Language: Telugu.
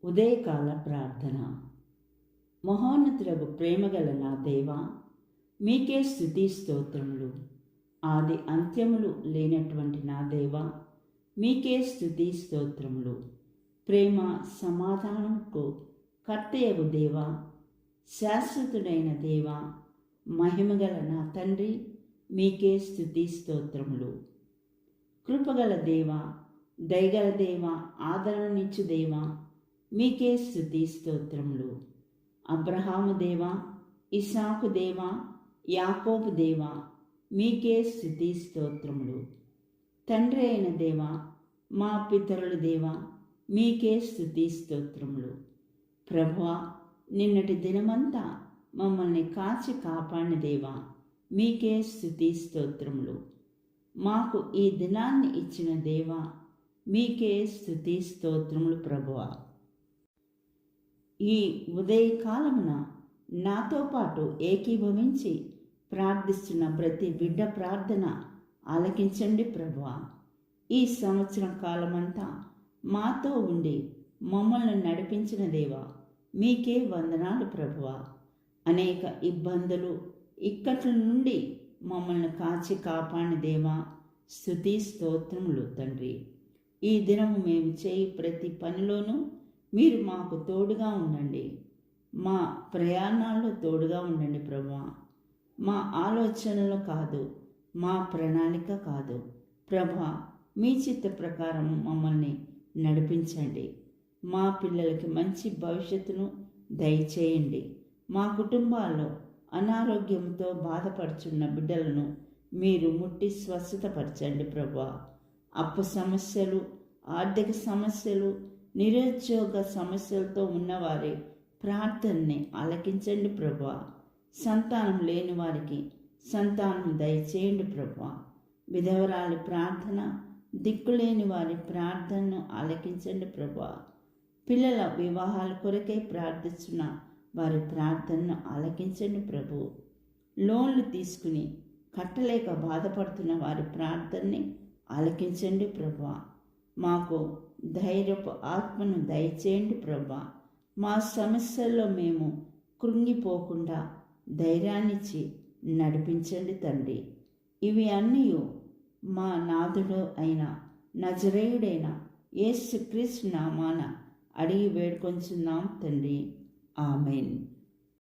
ఉదయకాల ప్రార్థన. మహోన్నతులకు ప్రేమగల నా దేవా, మీకే స్తుతి స్తోత్రములు. ఆది అంత్యములు లేనటువంటి నా దేవా, మీకే స్తుతి స్తోత్రములు. ప్రేమ సమాధానంకు కర్తయగు దేవా, శాశ్వతుడైన దేవా, మహిమగల నా తండ్రి, మీకే స్తుతి స్తోత్రములు. కృపగల దేవా, దయగల దేవా, ఆదరణనిచ్చు దేవా, మీకే స్తుతి స్తోత్రములు. అబ్రహాము దేవా, ఇసాకు దేవా, యాకోబు దేవా, మీకే స్తుతి స్తోత్రములు. తండ్రి అయిన దేవా, మా పితరుల దేవా, మీకే స్తుతి స్తోత్రములు. ప్రభువా, నిన్నటి దినమంతా మమ్మల్ని కాచి కాపాడిన దేవా, మీకే స్తుతి స్తోత్రములు. మాకు ఈ దినాన్ని ఇచ్చిన దేవా, మీకే స్తుతి స్తోత్రములు. ప్రభువా, ఈ ఉదయకాలమున నాతో పాటు ఏకీభవించి ప్రార్థిస్తున్న ప్రతి బిడ్డ ప్రార్థన ఆలకించండి ప్రభువా. ఈ సంవత్సరం కాలమంతా మాతో ఉండి మమ్మల్ని నడిపించిన దేవా, మీకే వందనాలు ప్రభువా. అనేక ఇబ్బందులు ఇక్కట్ల నుండి మమ్మల్ని కాచి కాపాడిన దేవా, స్తుతి స్తోత్రములు తండ్రి. ఈ దినము మేము చేయి ప్రతి పనిలోనూ మీరు మాకు తోడుగా ఉండండి. మా ప్రయాణాల్లో తోడుగా ఉండండి ప్రభువా. మా ఆలోచనలు కాదు, మా ప్రణాళిక కాదు ప్రభువా, మీ చిత్త ప్రకారం మమ్మల్ని నడిపించండి. మా పిల్లలకి మంచి భవిష్యత్తును దయచేయండి. మా కుటుంబాల్లో అనారోగ్యంతో బాధపడుచున్న బిడ్డలను మీరు ముట్టి స్వస్థతపరచండి ప్రభువా. అప్పు సమస్యలు, ఆర్థిక సమస్యలు, నిరుద్యోగ సమస్యలతో ఉన్నవారి ప్రార్థనని ఆలకించండి ప్రభువా. సంతానం లేని వారికి సంతానం దయచేయండి ప్రభువా. విధవరాలి ప్రార్థన, దిక్కులేని వారి ప్రార్థనను ఆలకించండి ప్రభువా. పిల్లల వివాహాల కొరకై ప్రార్థిస్తున్న వారి ప్రార్థనను ఆలకించండి ప్రభు. లోన్లు తీసుకుని కట్టలేక బాధపడుతున్న వారి ప్రార్థనని ఆలకించండి ప్రభువా. మాకు ధైర్యపు ఆత్మను దయచేయండి ప్రభా. మా సమస్యల్లో మేము కృంగిపోకుండా ధైర్యాన్నిచ్చి నడిపించండి తండ్రి. ఇవి అన్నీ మా నాథుడు అయిన నజరేయుడైన యేసుక్రీస్తు నామాన అడిగి వేడుకొంచున్నాం తండ్రి. ఆమెన్.